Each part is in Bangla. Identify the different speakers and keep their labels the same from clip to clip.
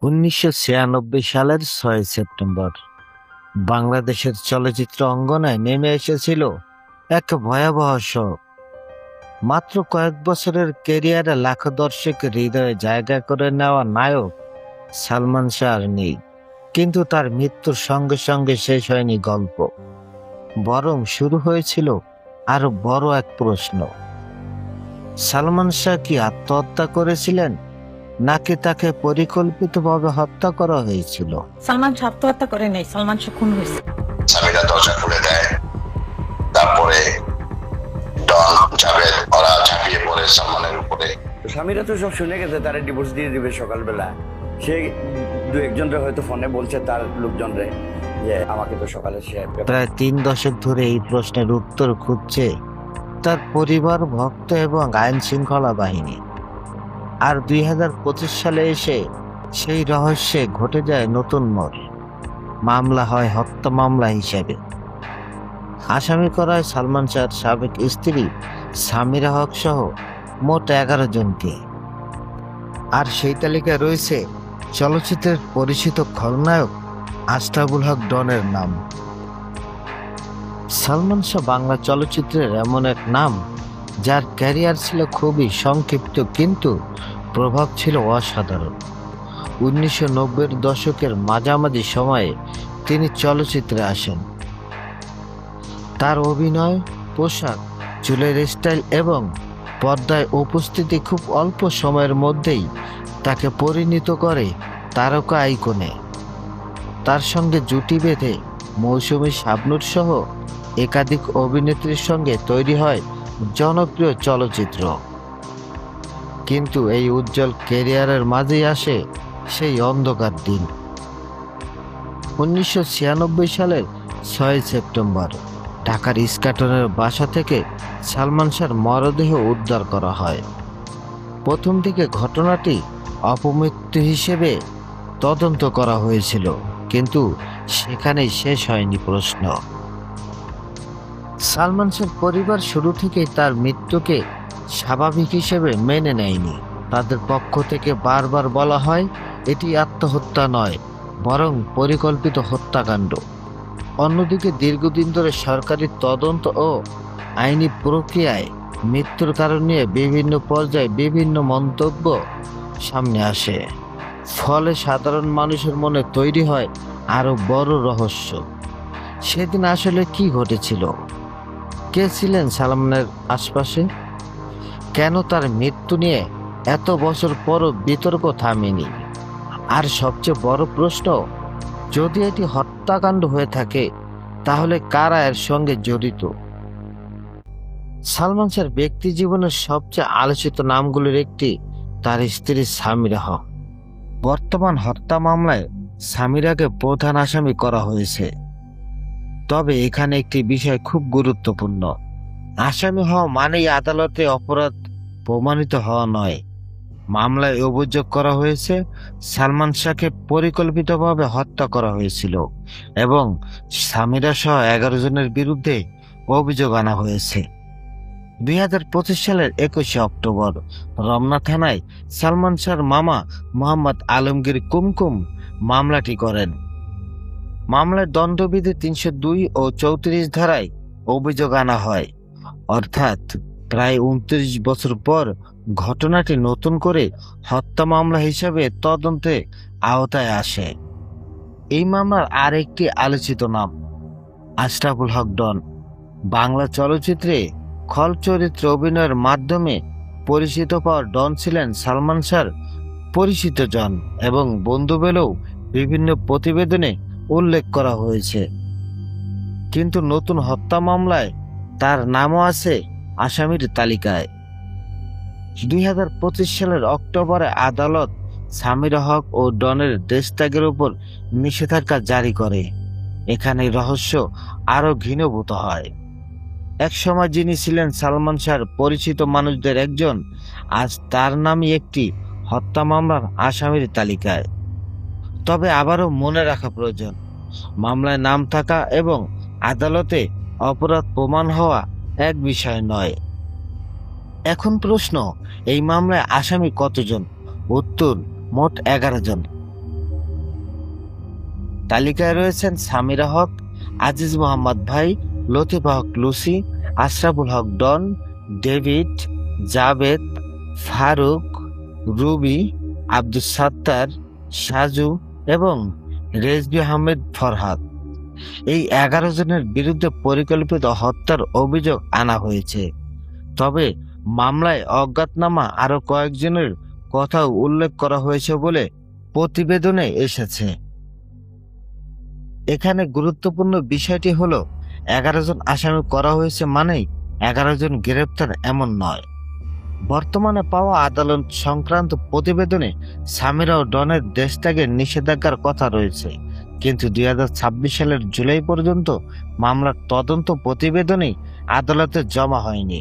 Speaker 1: ১৯৯৬ সালের ৬ সেপ্টেম্বর বাংলাদেশের চলচ্চিত্র অঙ্গনায় নেমে এসেছিল এক ভয়াবহ শোক। মাত্র কয়েক বছরের ক্যারিয়ারে লাখো দর্শকের হৃদয়ে জায়গা করে নেওয়া নায়ক সালমান শাহ আর নেই। কিন্তু তার মৃত্যুর সঙ্গে সঙ্গে শেষ হয়নি গল্প, বরং শুরু হয়েছিল আরো বড় এক প্রশ্ন। সালমান শাহ কি আত্মহত্যা করেছিলেন, নাকি তাকে পরিকল্পিতভাবে হত্যা করা হয়েছিল?
Speaker 2: সালমান শাহ আত্মহত্যা করে নেই, সালমান শাহ খুন হয়েছে।
Speaker 3: সামিরা দরজা খুলে দেয়, তারপরে ডন জাভেদ ওরা ঝাঁপিয়ে পড়ে সালমানের উপরে।
Speaker 4: স্বামীরা তো সব শুনে গেছে, তারা ডিভোর্স দিয়ে দিবে সকালবেলা। সে দু একজনরে হয়তো ফোনে বলছে তার লোকজনরে যে আমাকে তো সকালে সে
Speaker 1: প্রায় ৩ দশক ধরে এই প্রশ্নের উত্তর খুঁজছে তার পরিবার, ভক্ত এবং আইন শৃঙ্খলা বাহিনী। আর ২০২৫ সালে এসে সেই রহস্যে ঘটে যায় নতুন মোড়। মামলা হয় হত্যা মামলা হিসেবে। আসামি করা হয় সালমান শাহর সাবেক স্ত্রী সামিরা হক সহ মোট ১১ জনকে। আর সেই তালিকায় রয়েছে চলচ্চিত্রের পরিচিত খলনায়ক আশরাফুল হক ডনের নাম। সালমান শাহ বাংলা চলচ্চিত্রের এমন এক নাম যার ক্যারিয়ার ছিল খুবই সংক্ষিপ্ত, কিন্তু প্রভাব ছিল অসাধারণ। ১৯৯০-এর দশকের মাঝামাঝি সময়ে তিনি চলচ্চিত্রে আসেন। তার অভিনয়, পোশাক, চুলের স্টাইল এবং পর্দায় উপস্থিতি খুব অল্প সময়ের মধ্যেই তাকে পরিণত করে তারকা আইকনে। তার সঙ্গে জুটি বেঁধে মৌসুমী, শাবনূর সহ একাধিক অভিনেত্রীর সঙ্গে তৈরি হয় জনপ্রিয় চলচ্চিত্র। কিন্তু এই উজ্জ্বল ক্যারিয়ারের মাঝেই আসে সেই অন্ধকার দিন। ১৯৯৬ সালের ৬ সেপ্টেম্বর ঢাকার ইস্কাটনের বাসা থেকে সালমান শাহর মরদেহ উদ্ধার করা হয়। প্রথম দিকে ঘটনাটি অপমৃত্যু হিসেবে তদন্ত করা হয়েছিল, কিন্তু সেখানেই শেষ হয়নি প্রশ্ন। সালমান শাহর পরিবার শুরু থেকেই তার মৃত্যুকে স্বাভাবিক হিসেবে মেনে নেয়নি। তাদের পক্ষ থেকে বারবার বলা হয় এটি আত্মহত্যা নয়, বরং পরিকল্পিত হত্যাকাণ্ড। অন্যদিকে দীর্ঘদিন ধরে সরকারি তদন্ত ও আইনি প্রক্রিয়ায় মৃত্যুর কারণ নিয়ে বিভিন্ন পর্যায়ে বিভিন্ন মন্তব্য সামনে আসে। ফলে সাধারণ মানুষের মনে তৈরি হয় আরো বড় রহস্য। সেদিন আসলে কি ঘটেছিল? কে ছিলেন সালমানের আশপাশে? কেন তার মৃত্যু নিয়ে এত বছর পরও বিতর্ক থামেনি? আর সবচেয়ে বড় প্রশ্ন, যদি এটি হত্যাকাণ্ড হয়ে থাকে তাহলে কারা এর সঙ্গে জড়িত? সালমান শাহর ব্যক্তি জীবনের সবচেয়ে আলোচিত নামগুলির একটি তার স্ত্রী সামিরা হক। বর্তমান হত্যা মামলায় সামিরাকে প্রধান আসামি করা হয়েছে। তবে এখানে একটি বিষয় খুব গুরুত্বপূর্ণ। আসামি হওয়া মানেই আদালতে অপরাধ প্রমাণিত হওয়া নয়। মামলায় অভিযোগ করা হয়েছে সালমান শাহকে পরিকল্পিতভাবে হত্যা করা হয়েছিল এবং সামিরা সহ ১১ জনের বিরুদ্ধে অভিযোগ আনা হয়েছে। ২০২৫ সালের ২১শে অক্টোবর রমনা থানায় সালমান শাহর মামা মোহাম্মদ আলমগীর কুমকুম মামলাটি করেন। মামলায় দণ্ডবিধি ৩০২ ও ৩৪ ধারায় অভিযোগ আনা হয়। অর্থাৎ প্রায় ২৯ বছর পর ঘটনাটি নতুন করে হত্যা মামলা হিসাবে তদন্তে আওতায় আসে। এই মামলার আরেকটি আলোচিত নাম আশরাফুল হক ডন। বাংলা চলচ্চিত্রে খল চরিত্রে অভিনয়ের মাধ্যমে পরিচিত পাওয়া ডন ছিলেন সালমান শাহর পরিচিত জন এবং বন্ধু বলেও বিভিন্ন প্রতিবেদনে উল্লেখ করা হয়েছে। কিন্তু নতুন হত্যা মামলায় তার নামও আছে আসামির তালিকায়। ২০২৫ সালের অক্টোবরে আদালত সামিরা হক ও ডনের দেশত্যাগের উপর নিষেধাজ্ঞা জারি করে। এখানে রহস্য আরো ঘনীভূত হয়। একসময় যিনি ছিলেন সালমান শাহর পরিচিত মানুষদের একজন, আজ তার নামই একটি হত্যা মামলার আসামির তালিকায়। তবে আবারও মনে রাখা প্রয়োজন, মামলায় নাম থাকা এবং আদালতে অপরাধ প্রমাণ হওয়া এক বিষয় নয়। এখন প্রশ্ন, এই মামলায় আসামি কতজন? উত্তর, মোট ১১ জন। তালিকায় রয়েছেন সামিরা হক, আজিজ মোহাম্মদ ভাই, লতিফা হক লুসি, আশরাফুল হক ডন, ডেভিড, জাবেদ, ফারুক, রুবি, আব্দুস সাত্তার, সাজু এবং রেজবি আহমেদ ফরহাদ। এই 11 জনের বিরুদ্ধে পরিকল্পিত হত্যার অভিযোগ আনা হয়েছে। তবে মামলায় অজ্ঞাতনামা আরো কয়েকজনের কথাও উল্লেখ করা হয়েছে বলে প্রতিবেদনে এসেছে। এখানে গুরুত্বপূর্ণ বিষয়টি হলো 11 জন আসামি করা হয়েছে মানেই 11 জন গ্রেপ্তার এমন নয়। বর্তমানে পাওয়া আদালত সংক্রান্ত প্রতিবেদনে সামিরা ও ডনের দেশত্যাগের নিষেধাজ্ঞার কথা রয়েছে, কিন্তু 2026 সালের জুলাই পর্যন্ত মামলার তদন্ত প্রতিবেদনই আদালতে জমা হয়নি।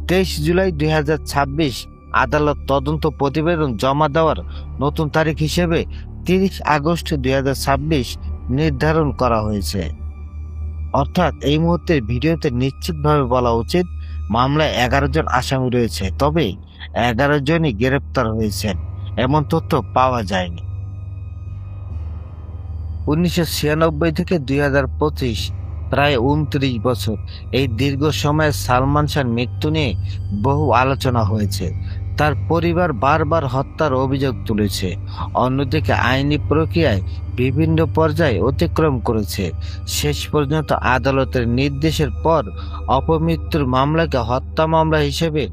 Speaker 1: 23 জুলাই 2026 আদালত তদন্ত প্রতিবেদন জমা দেওয়ার নতুন তারিখ হিসেবে 30 আগস্ট 2026 নির্ধারণ করা হয়েছে। অর্থাৎ এই মুহূর্তের ভিডিওতে নিশ্চিতভাবে বলা উচিত মামলায় 11 জন আসামি রয়েছে, তবে 11 জনই গ্রেপ্তার হয়েছেন এমন তথ্য পাওয়া যায়নি। 1996 থেকে 2025 প্রায় 29 বছর এই দীর্ঘ সময়ে সালমান শাহর মৃত্যু নিয়ে বহু আলোচনা হয়েছে। তার পরিবার বারবার হত্যার অভিযোগ তুলেছে। অন্যদিকে আইনি প্রক্রিয়ায় বিভিন্ন পর্যায়ে অতিক্রম করেছে। শেষ পর্যন্ত আদালতের নির্দেশের পর অপমৃত্যুর মামলাকে হত্যা মামলা হিসেবে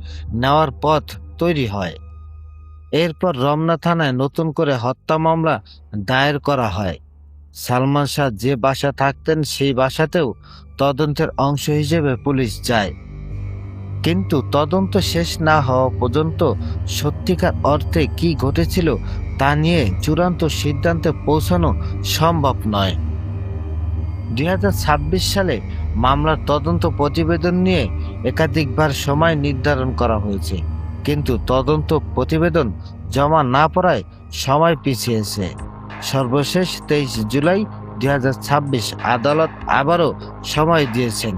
Speaker 1: নেওয়ার পথ তৈরি হয়। এরপর রমনা থানায় নতুন করে হত্যা মামলা দায়ের করা হয়। সালমান শাহ যে বাসা থাকতেন সেই বাসাতেও তদন্তের অংশ হিসেবে পুলিশ যায়, কিন্তু তদন্ত শেষ না হওয়া পর্যন্ত সত্যিকার অর্থে কি ঘটেছিল তা নিয়ে চূড়ান্ত সিদ্ধান্তে পৌঁছানো সম্ভব নয়। 2026 সালে মামলার তদন্ত প্রতিবেদন নিয়ে একাধিকবার সময় নির্ধারণ করা হয়েছে, কিন্তু তদন্ত প্রতিবেদন জমা না পড়ায় সময় পিছিয়েছে। সর্বশেষ 23 জুলাই 2026 আদালত আবারও সময় দিয়েছেন,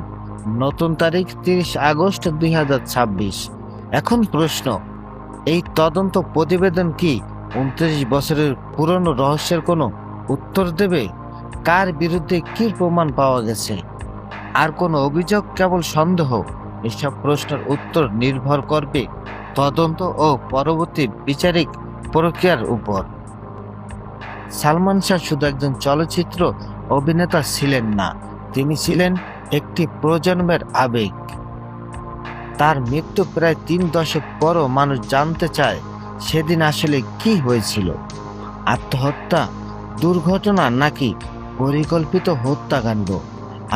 Speaker 1: নতুন তারিখ 30 আগস্ট 2026। এখন প্রশ্ন, এই তদন্ত প্রতিবেদন কি 29 বছরের পুরনো রহস্যের কোনো উত্তর দেবে? কার বিরুদ্ধে কি প্রমাণ পাওয়া গেছে, আর কোনো অভিযোগ কেবল সন্দেহ? এসব প্রশ্নের উত্তর নির্ভর করবে তদন্ত ও পরবর্তী বিচারিক প্রক্রিয়ার উপর। সালমান শাহ শুধু একজন চলচ্চিত্র অভিনেতা ছিলেন না, তিনি ছিলেন একটি প্রজন্মের আবেগ। তার মৃত্যু প্রায় 3 দশক পরও মানুষ জানতে চায় সেদিন আসলে কি হয়েছিল। আত্মহত্যা, দুর্ঘটনা নাকি পরিকল্পিত হত্যাকাণ্ড?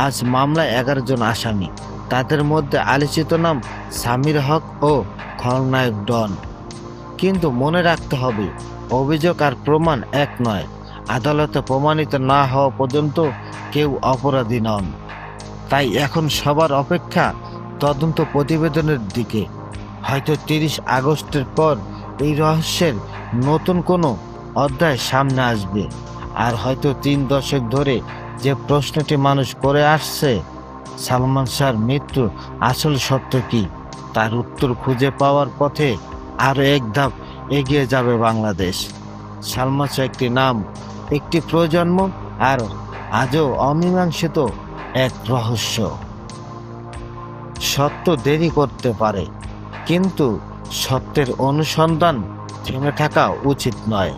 Speaker 1: আজ মামলায় 11 জন আসামি, তাদের মধ্যে আলোচিত নাম সামিরা হক ও খলনায়ক ডন। কিন্তু মনে রাখতে হবে, অভিযোগ আর প্রমাণ এক নয়। আদালতে প্রমাণিত না হওয়া পর্যন্ত কেউ অপরাধী নন। তাই এখন সবার অপেক্ষা তদন্ত প্রতিবেদনের দিকে। হয়তো 30 আগস্টের পর এই রহস্যের নতুন কোনো অধ্যায় সামনে আসবে, আর হয়তো 3 দশক ধরে যে প্রশ্নটি মানুষ করে আসছে, সালমান শাহর মৃত্যুর আসল সত্য কি, তার উত্তর খুঁজে পাওয়ার পথে আরও এক ধাপ এগিয়ে যাবে বাংলাদেশ। সালমান শাহ একটি নাম, একটি প্রজন্ম, আর আজও অমীমাংসিত এক রহস্য। সত্য দেরি করতে পারে, কিন্তু সত্যের অনুসন্ধান থেমে থাকা উচিত নয়।